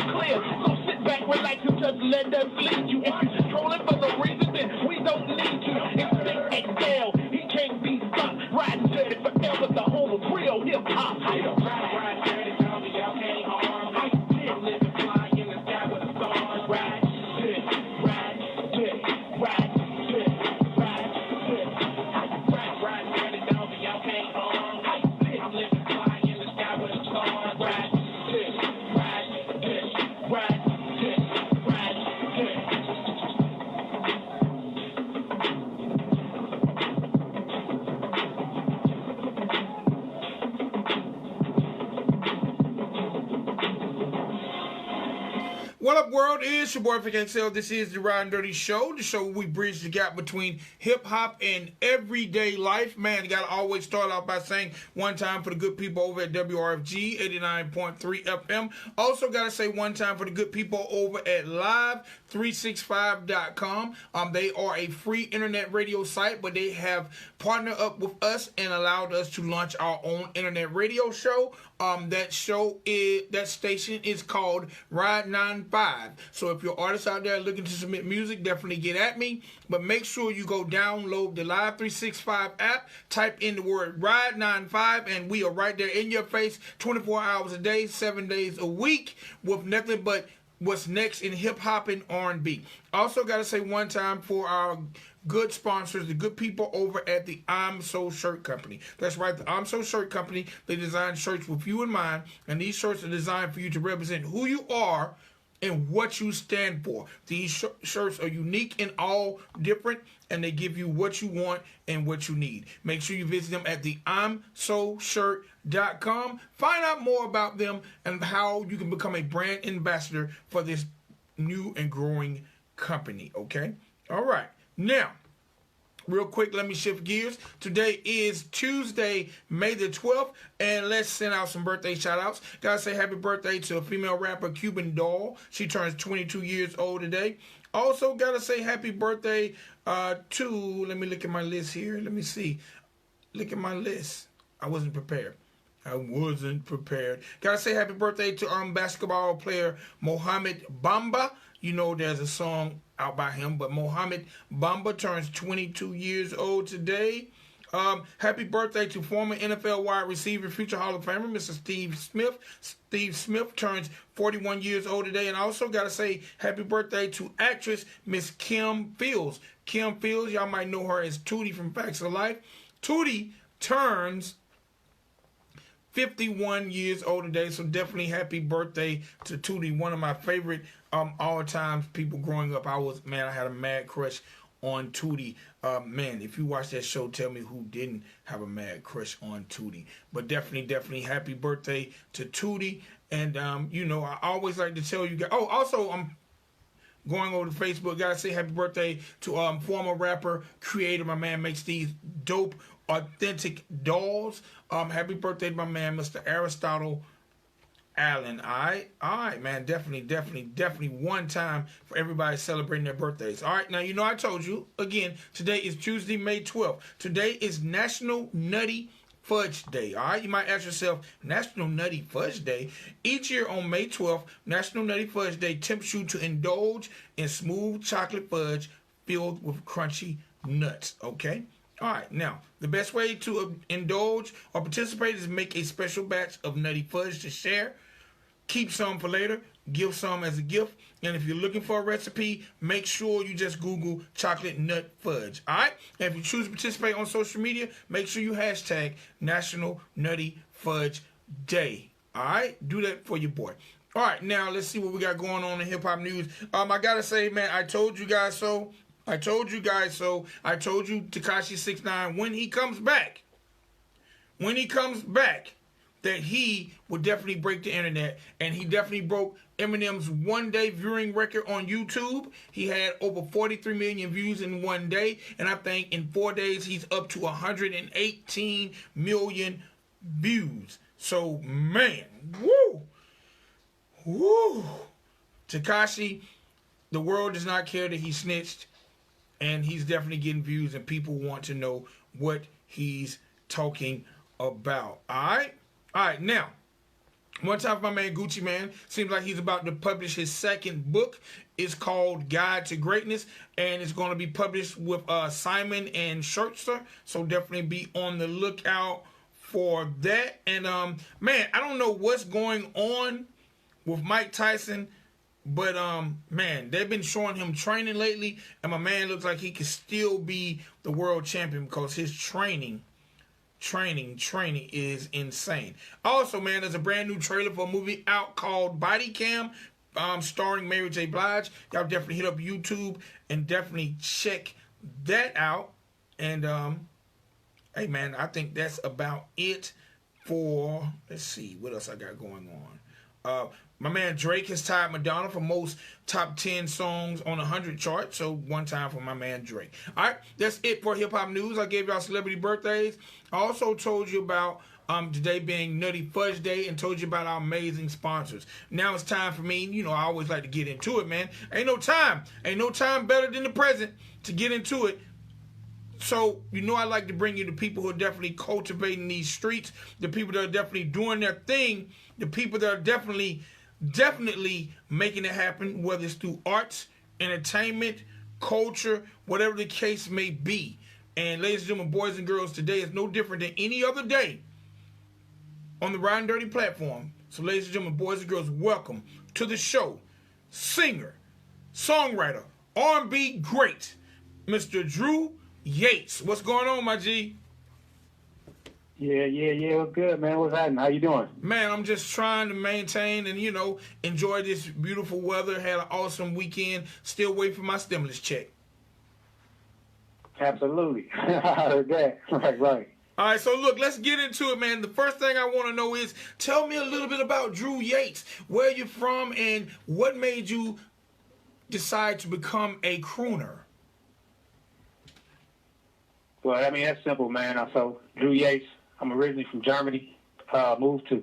clear. So sit back, relax, and just let us lead you. If you're strolling for no reason, then we don't need you. Instinct excel, he can't be stopped. Riding dirty forever, the home of real hip hop. Ride dirty, tell me y'all can't harm. I still live and fly in the sky with the stars. Ride dirty, ride dirty, ride dirty, ride dirty. Ride dirty, tell me y'all can't harm. I still live and fly in the sky with the stars. Ride dirty, ride dirty, ride dirty, ride dirty. What up, world? It's your boy, Fudge. This is the Ridin Durty Show, the show where we bridge the gap between hip-hop and everyday life. Man, you got to always start out by saying one time for the good people over at WRFG 89.3 FM. Also got to say one time for the good people over at Live365.com. They are a free internet radio site, but they have partnered up with us and allowed us to launch our own internet radio show. That station is called Ride 95. So if you're artists out there looking to submit music, definitely get at me. But make sure you go download the Live 365 app, type in the word Ride 95, and we are right there in your face 24 hours a day, 7 days a week with nothing but what's next in hip-hop and R&B. Also got to say one time for our good sponsors, the good people over at the I'm So Shirt Company. That's right, the I'm So Shirt Company. They design shirts with you in mind, and these shirts are designed for you to represent who you are and what you stand for. These shirts are unique and all different, and they give you what you want and what you need. Make sure you visit them at the I'mSoShirt.com. Find out more about them and how you can become a brand ambassador for this new and growing company, okay? All right. Now, real quick, let me shift gears. Today is Tuesday, May the 12th, and let's send out some birthday shout-outs. Gotta say happy birthday to a female rapper, Cuban Doll. She turns 22 years old today. Also, gotta say happy birthday to, let me look at my list here. Let me see. Look at my list. I wasn't prepared. Gotta say happy birthday to basketball player Mohamed Bamba. You know there's a song out by him, but Mohamed Bamba turns 22 years old today. Happy birthday to former NFL wide receiver, future Hall of Famer, Mr. Steve Smith. Steve Smith turns 41 years old today. And I also got to say happy birthday to actress Miss Kim Fields. Kim Fields, y'all might know her as Tootie from Facts of Life. Tootie turns 51 years old today, so definitely happy birthday to Tootie, one of my favorite all-time people growing up. I had a mad crush on Tootie. Man, if you watch that show, tell me who didn't have a mad crush on Tootie. But definitely happy birthday to Tootie. And, I always like to tell you guys. Oh, also, I'm going over to Facebook. Gotta say happy birthday to former rapper, creator. My man makes these dope, authentic dolls. Happy birthday to my man, Mr. Aristotle Allen. All right, man. Definitely one time for everybody celebrating their birthdays. All right, now, I told you, again, today is Tuesday, May 12th. Today is National Nutty Fudge Day. All right, you might ask yourself, National Nutty Fudge Day? Each year on May 12th, National Nutty Fudge Day tempts you to indulge in smooth chocolate fudge filled with crunchy nuts, okay? All right, now, the best way to indulge or participate is make a special batch of Nutty Fudge to share. Keep some for later. Give some as a gift. And if you're looking for a recipe, make sure you just Google chocolate nut fudge. All right? And if you choose to participate on social media, make sure you hashtag National Nutty Fudge Day. All right? Do that for your boy. All right, now let's see what we got going on in hip-hop news. I got to say, man, I told you guys so. I told you Tekashi 6ix9ine, when he comes back, that he would definitely break the internet, and he definitely broke Eminem's one-day viewing record on YouTube. He had over 43 million views in one day, and I think in 4 days he's up to 118 million views. So, man, woo, Tekashi, the world does not care that he snitched, and he's definitely getting views, and people want to know what he's talking about. All right, now, One time for my man Gucci Man. Seems like he's about to publish his second book. It's called Guide to Greatness, and it's going to be published with Simon and Schuster. So definitely be on the lookout for that. And man, I don't know what's going on with Mike Tyson, but man, they've been showing him training lately, and my man looks like he could still be the world champion because his training is insane. Also, man, there's a brand new trailer for a movie out called Body Cam, starring Mary J. Blige. Y'all definitely hit up YouTube and definitely check that out. And hey, man, I think that's about it for. Let's see what else I got going on. My man Drake has tied Madonna for most top 10 songs on 100 chart. So one time for my man Drake. All right, that's it for hip hop news. I gave y'all celebrity birthdays. I also told you about today being Nutty Fudge Day and told you about our amazing sponsors. Now it's time for me. You know, I always like to get into it, man. Ain't no time better than the present to get into it. So, you know, I like to bring you the people who are definitely cultivating these streets, the people that are definitely doing their thing, the people that are definitely making it happen, whether it's through arts, entertainment, culture, whatever the case may be. And ladies and gentlemen, boys and girls, today is no different than any other day on the Ridin Durty platform. So ladies and gentlemen, boys and girls, welcome to the show. Singer, songwriter, R&B great, Mr. Drew Yates. What's going on, my G? Yeah. What's good, man? What's happening? How you doing? Man, I'm just trying to maintain and, you know, enjoy this beautiful weather. Had an awesome weekend. Still waiting for my stimulus check. Absolutely. I heard that. Right. All right, so look, let's get into it, man. The first thing I want to know is, tell me a little bit about Drew Yates. Where you from and what made you decide to become a crooner? Well, I mean, that's simple, man. So, Drew Yates, I'm originally from Germany, moved to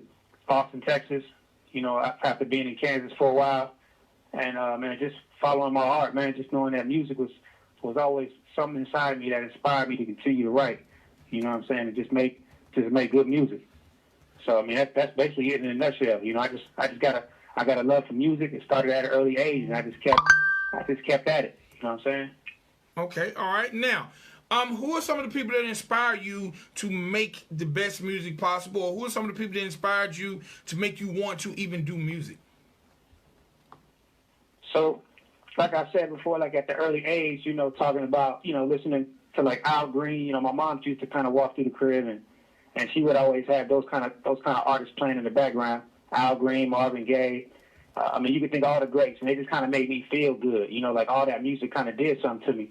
Austin, Texas, you know, after being in Kansas for a while. And, man, just following my heart, man, just knowing that music was always something inside me that inspired me to continue to write. You know what I'm saying? And just make good music. So, I mean, that's basically it in a nutshell. You know, I got a love for music. It started at an early age, and I just kept at it. You know what I'm saying? Okay, all right. Now, who are some of the people that inspire you to make the best music possible? Or who are some of the people that inspired you to make you want to even do music? So, like I said before, like at the early age, you know, talking about, you know, listening to like Al Green. You know, my mom used to kind of walk through the crib and she would always have those kind of artists playing in the background. Al Green, Marvin Gaye. I mean, you could think of all the greats, and they just kind of made me feel good. You know, like all that music kind of did something to me.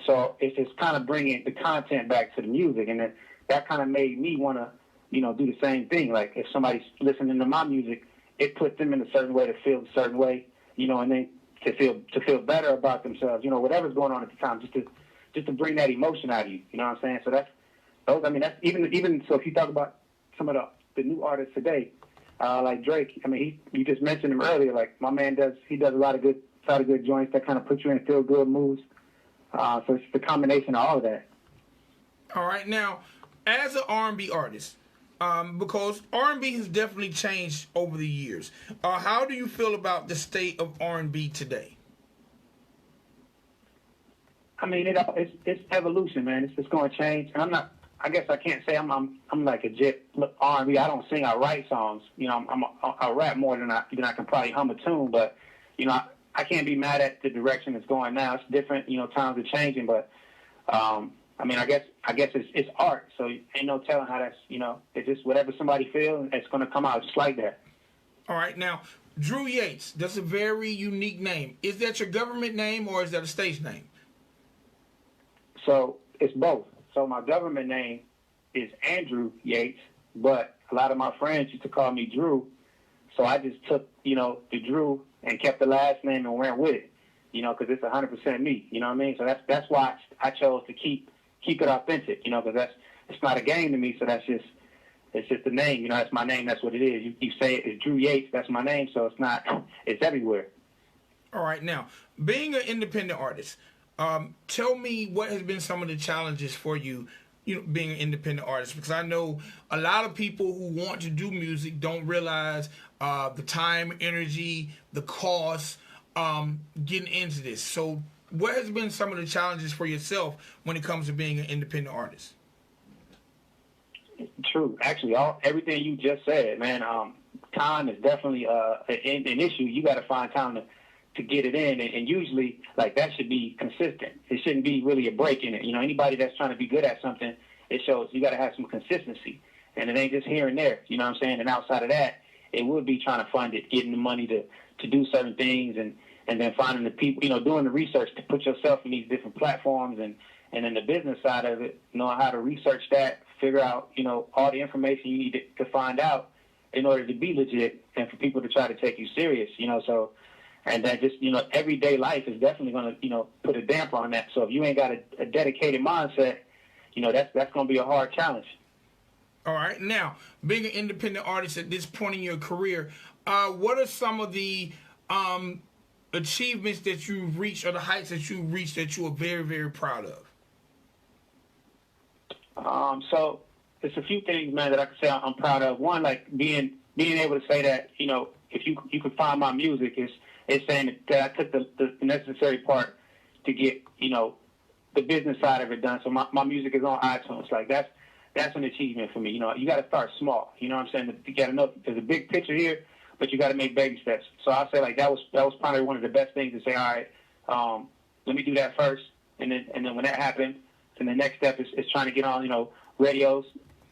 So it's just kind of bringing the content back to the music, and that kind of made me want to, you know, do the same thing. Like if somebody's listening to my music, it puts them in a certain way to feel a certain way, you know, and then to feel better about themselves, you know, whatever's going on at the time, just to bring that emotion out of you. You know what I'm saying? So that's even so. If you talk about some of the new artists today, like Drake, I mean, you just mentioned him earlier. Like my man does a lot of good joints that kind of put you in feel good moods. So it's the combination of all of that. All right, now, as an R&B artist, because R&B has definitely changed over the years, how do you feel about the state of R&B today? I mean, it's evolution, man. It's going to change, and I guess I can't say I'm like a jet R&B. I don't sing. I write songs. You know, I rap more than I can probably hum a tune. But you know, I can't be mad at the direction it's going now. It's different. You know, times are changing. But I mean, I guess it's art. So ain't no telling how that's. You know, it's just whatever somebody feels, it's going to come out just like that. All right, now Drew Yates. That's a very unique name. Is that your government name or is that a stage name? So it's both. So my government name is Andrew Yates, but a lot of my friends used to call me Drew. So I just took, you know, the Drew and kept the last name and went with it, you know, because it's 100% me. You know what I mean? So that's why I chose to keep it authentic, you know, because it's not a game to me. So it's just the name. You know, that's my name. That's what it is. You say it's Drew Yates. That's my name. So it's everywhere. All right. Now, being an independent artist, tell me what has been some of the challenges for you being an independent artist? Because I know a lot of people who want to do music don't realize the time, energy, the cost getting into this. So what has been some of the challenges for yourself when it comes to being an independent artist? True. Actually, everything you just said, man. Time is definitely an issue. You got to find time to get it in, and usually, like, that should be consistent. It shouldn't be really a break in it. Anybody that's trying to be good at something, it shows you got to have some consistency, and it ain't just here and there. You know what I'm saying? And outside of that, it would be trying to fund it, getting the money to do certain things, and then finding the people, doing the research to put yourself in these different platforms, and then the business side of it, knowing how to research that, figure out, all the information you need to find out in order to be legit and for people to try to take you serious, so, and that just, everyday life is definitely going to, put a damper on that. So if you ain't got a dedicated mindset, that's going to be a hard challenge. All right. Now, being an independent artist at this point in your career, what are some of the achievements that you've reached or the heights that you've reached that you are very, very proud of? So there's a few things, man, that I can say I'm proud of. One, like being able to say that, if you could find my music, it's saying that I took the necessary part to get, the business side of it done. So my music is on iTunes. Like that's an achievement for me. You got to start small. You know what I'm saying? You got to know there's a big picture here, but you got to make baby steps. So I'll say, like, that was probably one of the best things to say. All right, let me do that first, and then when that happened, then the next step is trying to get on, radios,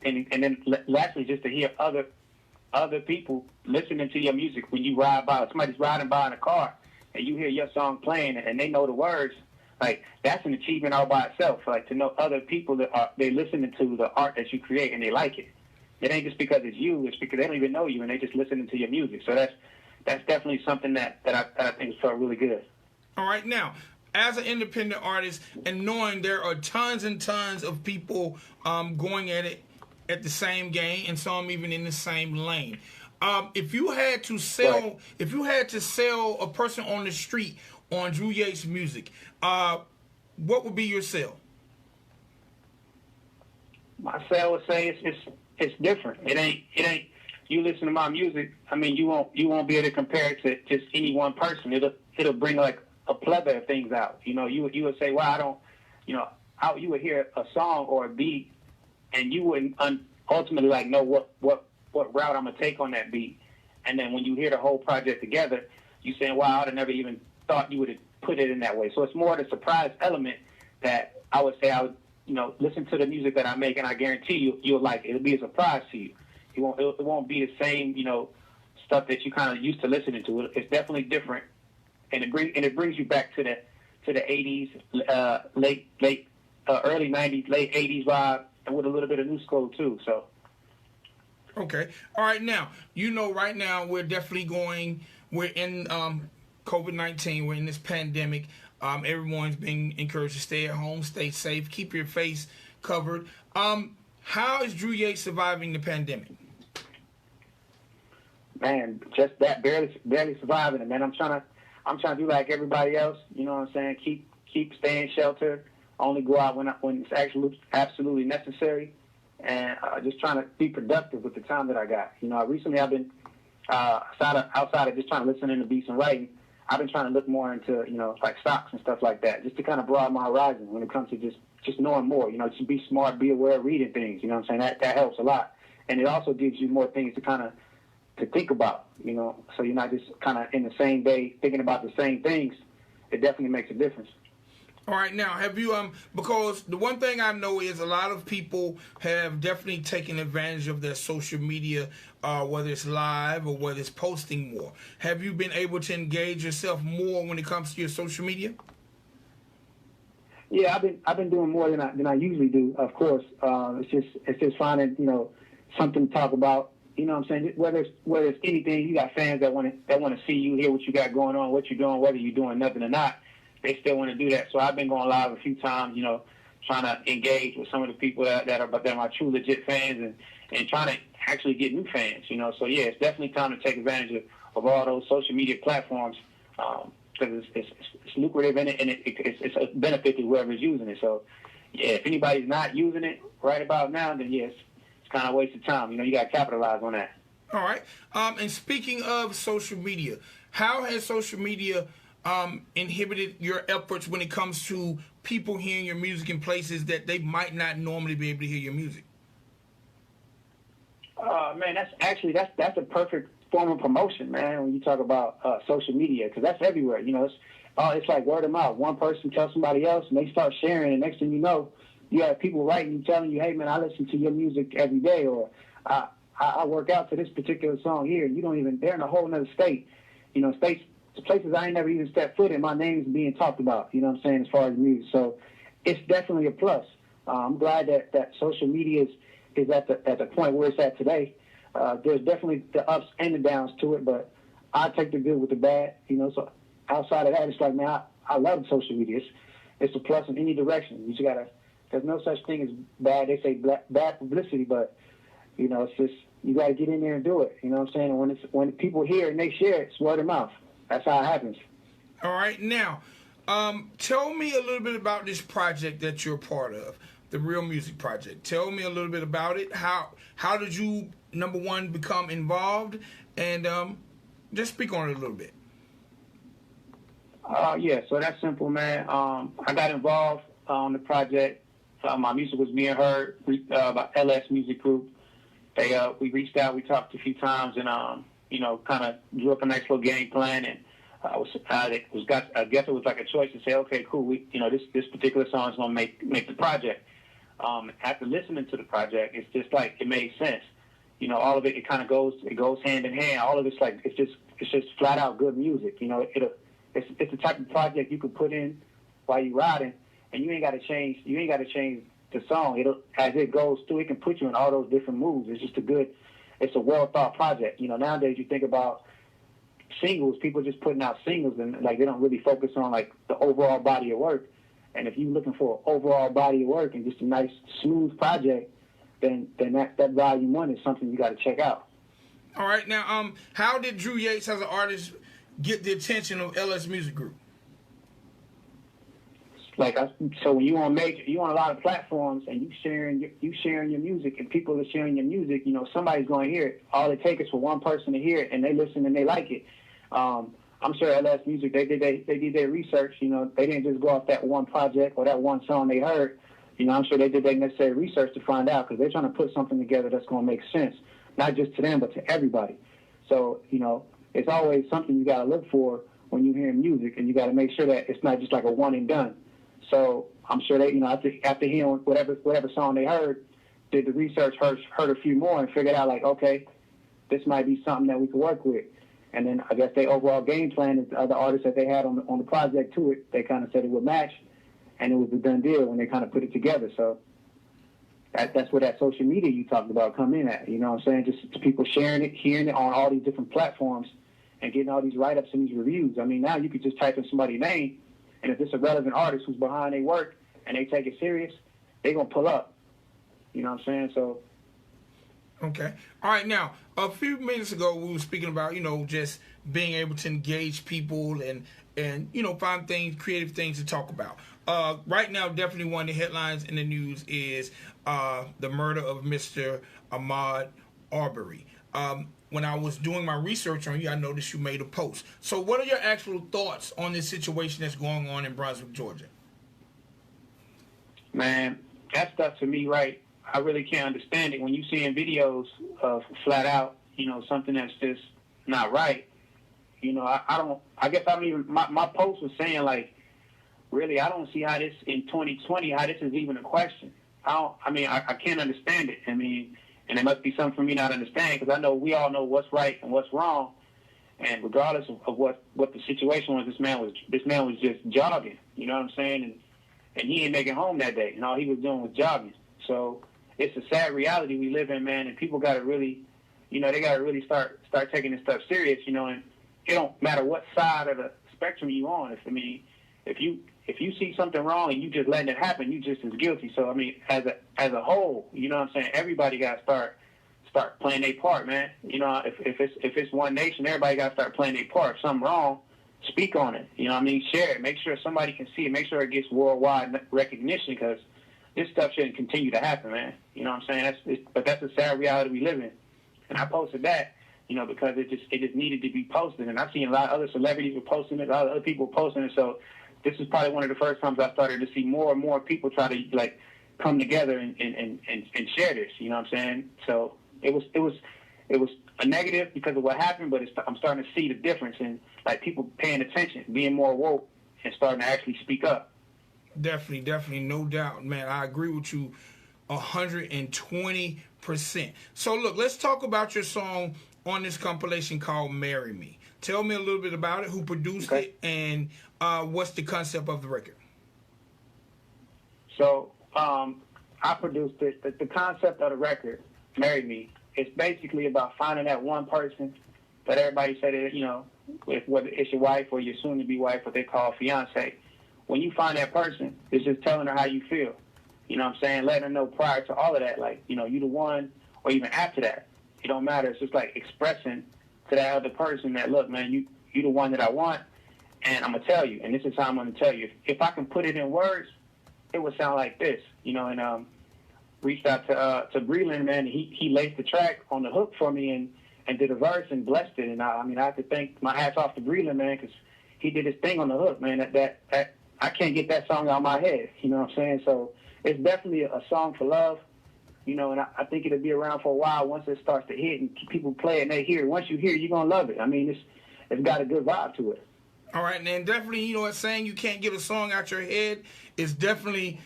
and then lastly, just to hear other people listening to your music when you ride by. Somebody's riding by in a car, and you hear your song playing, and they know the words. Like, that's an achievement all by itself. Like, to know other people they're listening to the art that you create and they like it. It ain't just because it's you; it's because they don't even know you and they just listening to your music. So that's definitely something that I think felt really good. All right, now, as an independent artist and knowing there are tons and tons of people going at it at the same game and some even in the same lane. If you had to sell a person on the street on Drew Yates music, what would be your sell? My sell would say it's different. It ain't. You listen to my music. I mean, you won't be able to compare it to just any one person. It'll bring like a plethora of things out. You would say, well, I don't. You would hear a song or a beat, and you wouldn't ultimately like know what route I'm gonna take on that beat. And then when you hear the whole project together, you saying, wow, I'd have never even thought you would have put it in that way. So it's more the surprise element that I would say I would, listen to the music that I make, and I guarantee you'll like it. It'll be a surprise to you. It won't be the same, stuff that you kind of used to listening to. It's definitely different, and it brings you back to the 80s, early 90s, late 80s vibe, and with a little bit of new school too. So. Okay. All right. Now, right now we're in COVID-19. We're in this pandemic. Everyone's being encouraged to stay at home, stay safe, keep your face covered. How is Drew Yates surviving the pandemic? Man, just that, barely surviving it, man. I'm trying to do like everybody else. You know what I'm saying? Keep staying sheltered. Only go out when it's absolutely necessary, and just trying to be productive with the time that I got. Recently I've been outside of just trying to listen to beats and writing. I've been trying to look more into like stocks and stuff like that, just to kind of broaden my horizon when it comes to just knowing more. Just be smart, be aware of reading things. You know what I'm saying? That helps a lot, and it also gives you more things to think about. So you're not just kind of in the same day thinking about the same things. It definitely makes a difference. All right, now, have you, because the one thing I know is a lot of people have definitely taken advantage of their social media, whether it's live or whether it's posting more. Have you been able to engage yourself more when it comes to your social media? Yeah, I've been doing more than I usually do, of course. It's just finding, something to talk about. You know what I'm saying? Whether it's anything, you got fans that want to see you, hear what you got going on, what you're doing, whether you're doing nothing or not. They still want to do that. So I've been going live a few times, trying to engage with some of the people that are my true legit fans and trying to actually get new fans, So, yeah, it's definitely time to take advantage of all those social media platforms because it's lucrative and it's a benefit to whoever's using it. So, yeah, if anybody's not using it right about now, then yes, it's kind of a waste of time. You got to capitalize on that. All right. And speaking of social media, how has social media inhibited your efforts when it comes to people hearing your music in places that they might not normally be able to hear your music? Man, that's a perfect form of promotion, man. When you talk about social media, because that's everywhere. It's like word of mouth. One person tells somebody else, and they start sharing, and next thing you know, you have people writing you, telling you, "Hey, man, I listen to your music every day," or I work out to this particular song here. You don't even, they're in a whole other state. Places I ain't never even stepped foot in, my name's being talked about, you know what I'm saying, as far as music. So it's definitely a plus. I'm glad that social media is at the point where it's at today. There's definitely the ups and the downs to it, but I take the good with the bad, so outside of that, it's like, man, I love social media. It's a plus in any direction. You just gotta, there's no such thing as bad. They say bad publicity, but it's just, you got to get in there and do it. You know what I'm saying? And when people hear it and they share it, it's word of mouth. That's how it happens. All right. Now, tell me a little bit about this project that you're a part of, the Real Music Project. Tell me a little bit about it. How did you, number one, become involved? And just speak on it a little bit. Yeah, so that's simple, man. I got involved on the project. My music was being heard by LS Music Group. We reached out, we talked a few times, and kind of drew up a nice little game plan. And I guess it was like a choice to say, okay, cool, this particular song is gonna make the project. After listening to the project, it's just like it made sense. All of it kind of goes hand in hand. All of it's like it's just flat out good music. It's the type of project you can put in while you're riding, and you ain't got to change the song. As it goes through, it can put you in all those different moods. It's a well thought project. Nowadays you think about singles, people just putting out singles and like they don't really focus on like the overall body of work. And if you're looking for an overall body of work and just a nice smooth project, then that volume one is something you got to check out. All right, now how did Drew Yates as an artist get the attention of LS Music Group? So when you on a lot of platforms and you sharing your music and people are sharing your music, somebody's going to hear it. All it takes is for one person to hear it and they listen and they like it. I'm sure LS Music, they did their research. They didn't just go off that one project or that one song they heard. I'm sure they did their necessary research to find out because they're trying to put something together that's going to make sense, not just to them but to everybody. So it's always something you got to look for when you're hearing music, and you got to make sure that it's not just like a one and done. So I'm sure they, after hearing whatever song they heard, did the research, heard a few more, and figured out like, okay, this might be something that we could work with. And then I guess their overall game plan is the other artists that they had on the project to it. They kind of said it would match, and it was a done deal when they kind of put it together. So that's where that social media you talked about come in at. You know what I'm saying? Just people sharing it, hearing it on all these different platforms, and getting all these write-ups and these reviews. I mean, now you could just type in somebody's name, and if it's a relevant artist who's behind their work and they take it serious, they're going to pull up. You know what I'm saying? So. Okay. All right. Now, a few minutes ago, we were speaking about, just being able to engage people and find creative things to talk about. Right now, definitely one of the headlines in the news is the murder of Mr. Ahmaud Arbery. When I was doing my research on you, I noticed you made a post. So what are your actual thoughts on this situation that's going on in Brunswick, Georgia? Man, that stuff to me, right, I really can't understand it. When you seeing videos of flat out, something that's just not right, I guess I don't even, my post was saying like, really, I don't see how this, in 2020, how this is even a question. I can't understand it. And it must be something for me not to understand, because I know we all know what's right and what's wrong. And regardless of what the situation was, this man was just jogging. You know what I'm saying? And he ain't making home that day. And all he was doing was jogging. So it's a sad reality we live in, man. And people got to really, they got to really start taking this stuff serious. And it don't matter what side of the spectrum you on. If you see something wrong and you just letting it happen, you just as guilty. So as a whole, you know what I'm saying, everybody got to start playing their part, man. If it's one nation, everybody got to start playing their part. If something wrong, speak on it. Share it. Make sure somebody can see it. Make sure it gets worldwide recognition, because this stuff shouldn't continue to happen, man. You know what I'm saying? But that's the sad reality we live in. And I posted that, you know, because it just needed to be posted. And I've seen a lot of other celebrities were posting it, a lot of other people posting it. So this is probably one of the first times I started to see more and more people try to like come together and share this. You know what I'm saying? So it was a negative because of what happened, but I'm starting to see the difference in like people paying attention, being more woke, and starting to actually speak up. Definitely, no doubt, man. I agree with you 120%. So look, let's talk about your song on this compilation called "Marry Me." Tell me a little bit about it, who produced it, and what's the concept of the record. So I produced it. The concept of the record, "Marry Me," it's basically about finding that one person that everybody said that, you know, whether it's your wife or your soon-to-be wife, what they call fiance. When you find that person, it's just telling her how you feel. You know what I'm saying? Letting her know prior to all of that, like, you know, you the one, or even after that. It don't matter. It's just like expressing to that other person that, look, man, you the one that I want, and I'm going to tell you, and this is how I'm going to tell you. If I can put it in words, it would sound like this, you know, and reached out to Breland, man. He laced the track on the hook for me and did a verse and blessed it. And I mean, I have to thank my hats off to Breland, man, because he did his thing on the hook, man. That I can't get that song out of my head, you know what I'm saying? So it's definitely a song for love, you know, and I think it'll be around for a while once it starts to hit and people play it and they hear it. Once you hear it, you're going to love it. I mean, it's got a good vibe to it. All right, and definitely, you know what, saying you can't get a song out your head is definitely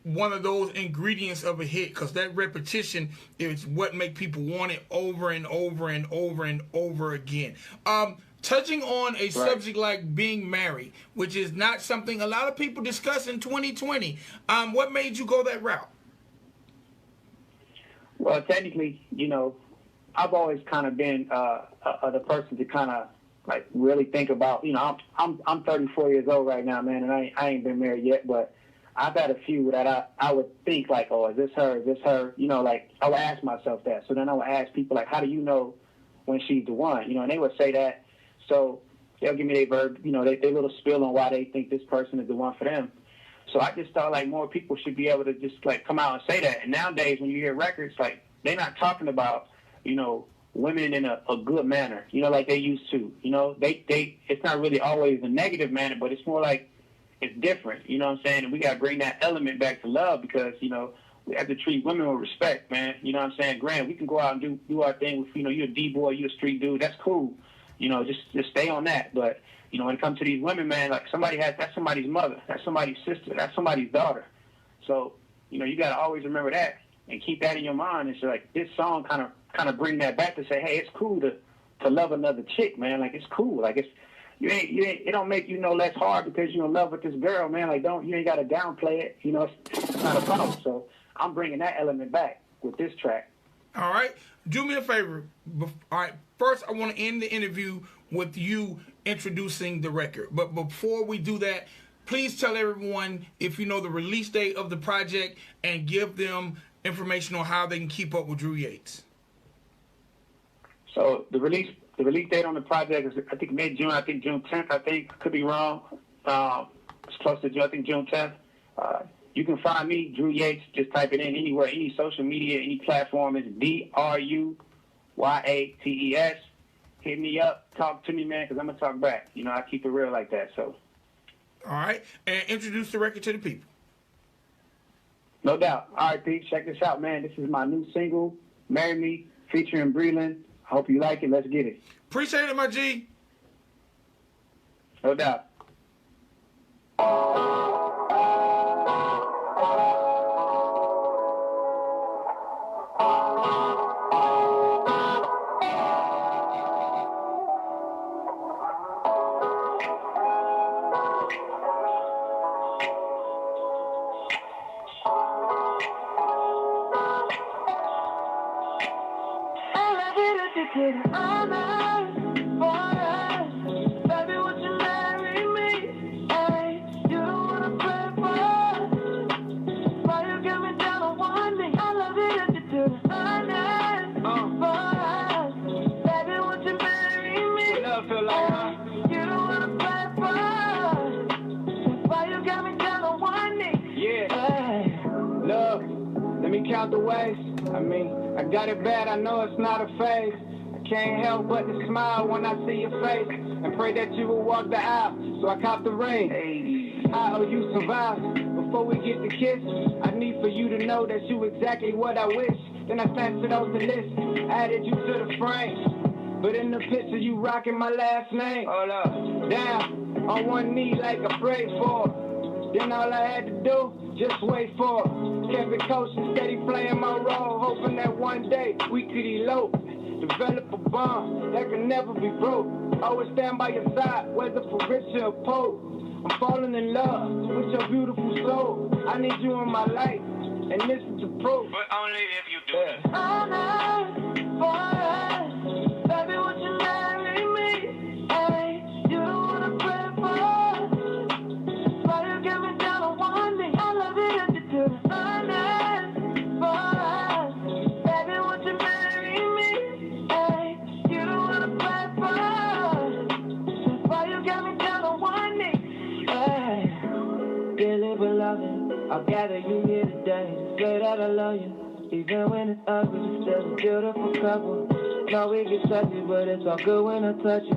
one of those ingredients of a hit, because that repetition is what make people want it over and over and over and over again. Touching on a subject like being married, which is not something a lot of people discuss in 2020, what made you go that route? Well, technically, you know, I've always kind of been the person to kind of like really think about, you know, I'm 34 years old right now, man, and I ain't been married yet, but I've had a few that I would think like, oh, is this her? Is this her? You know, like I would ask myself that. So then I would ask people like, how do you know when she's the one? You know, and they would say that. So they'll give me their verb, you know, they little spill on why they think this person is the one for them. So I just thought like more people should be able to just like come out and say that. And nowadays when you hear records, like they're not talking about, you know, women in a good manner, you know, like they used to. You know, they it's not really always a negative manner, but it's more like it's different, you know what I'm saying? And we got to bring that element back to love because, you know, we have to treat women with respect, man. You know what I'm saying? Granted, we can go out and do our thing with, you know, you're a D-boy, you're a street dude. That's cool. You know, just stay on that. But, you know, when it comes to these women, man, like that's somebody's mother. That's somebody's sister. That's somebody's daughter. So, you know, you got to always remember that and keep that in your mind. And so, like, this song kind of bring that back to say, hey, it's cool to love another chick, man. Like, it's cool. Like, it don't make you no less hard because you're in love with this girl, man. Like, you ain't got to downplay it. You know, it's not a problem. So I'm bringing that element back with this track. All right. Do me a favor. All right. First, I want to end the interview with you introducing the record. But before we do that, please tell everyone if you know the release date of the project and give them information on how they can keep up with Drew Yates. So the release date on the project is, I think, mid-June. I think June 10th. I think, could be wrong. It's close to June. I think June 10th. You can find me, Drew Yates. Just type it in anywhere, any social media, any platform. It's DRUYATES. Hit me up, talk to me, man, because I'm gonna talk back. You know, I keep it real like that. So. All right, and introduce the record to the people. No doubt. All right, Pete, check this out, man. This is my new single, "Marry Me," featuring Breland. I hope you like it. Let's get it. Appreciate it, my G. No doubt. ways. I mean, I got it bad, I know it's not a phase. I can't help but to smile when I see your face and pray that you will walk the aisle, so I cop the ring. I owe you some vows. Before we get to kiss, I need for you to know that you exactly what I wish. Then I snatched it off the list, added you to the frame. But in the picture, you rocking my last name. Hold up. Down, on one knee like I prayed for. Then all I had to do, just wait for it. Kept it coaching, steady playing my role, hoping that one day we could elope. Develop a bond that can never be broke. Always stand by your side, whether for rich or poor. I'm falling in love with your beautiful soul. I need you in my life, and this is the proof. But only if you do this. All night for us, baby, would you marry me? Hey, you don't wanna pray for. Why you get me down on one knee? I love it if you do this. All night for us, baby, would you marry me? Hey, you don't wanna pray for. Why you get me down on one knee? Dearly beloved, I'll gather you here today to say that I love you. Even when it's ugly, you're still a beautiful couple. No, we get touchy, but it's all good when I touch you.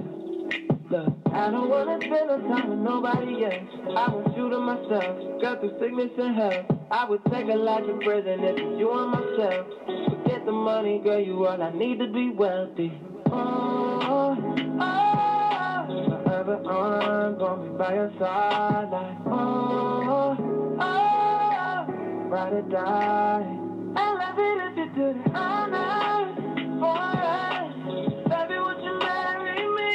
Look, I don't wanna spend no time with nobody else. I want you to myself, go through sickness and health. I would take a life in prison if it's you and myself. Forget the money, girl, you all I need to be wealthy. Oh, forever I'm gonna be by your side like, ride or die. I love it if you do this all night for us. Baby, would you marry me?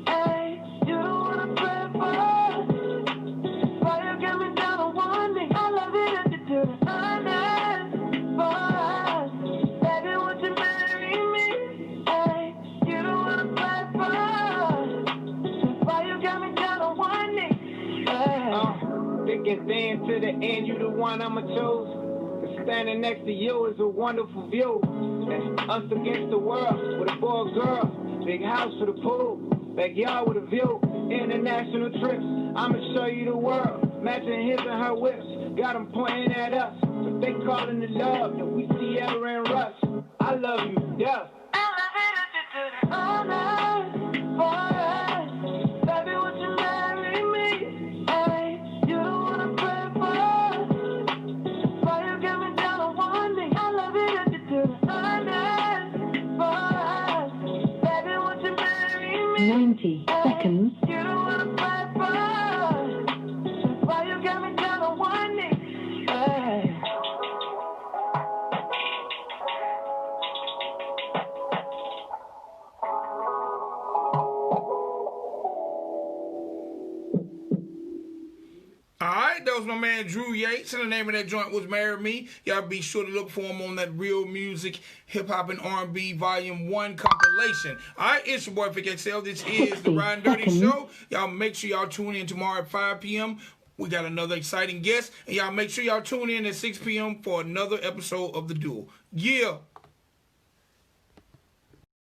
Hey, you don't wanna pray for. Why you get me down on one knee? I love it if you do this all night for us. Baby, would you marry me? Hey, you don't wanna pray for. Why you get me down on one knee? Hey. Thick and thin to the end, you the one I'ma choose. Standing next to you is a wonderful view. And us against the world with a boy or girl. Big house for the pool, backyard with a view. International trips, I'ma show you the world. Matching his and her whips, got them pointing at us. But they calling it love, and we see ever and Russ. I love you, yeah. I love it if you do this all night for us. Baby, would you marry me? Hey, you don't wanna pray for. I love it if you do this all night for us. Baby, won't you marry me? 90 seconds. You don't wanna fight for us. That's why you got me down on one knee. Hey. Alright, that was my man Drew Yates, and the name of that joint was Marry Me. Y'all be sure to look for him on that Real Music, Hip Hop and R&B Volume 1 compilation. Alright, it's your boy Vic XL. This is the Ridin Durty Show. Y'all make sure y'all tune in tomorrow at 5 p.m. We got another exciting guest, and y'all make sure y'all tune in at 6 p.m. for another episode of The Duel. Yeah!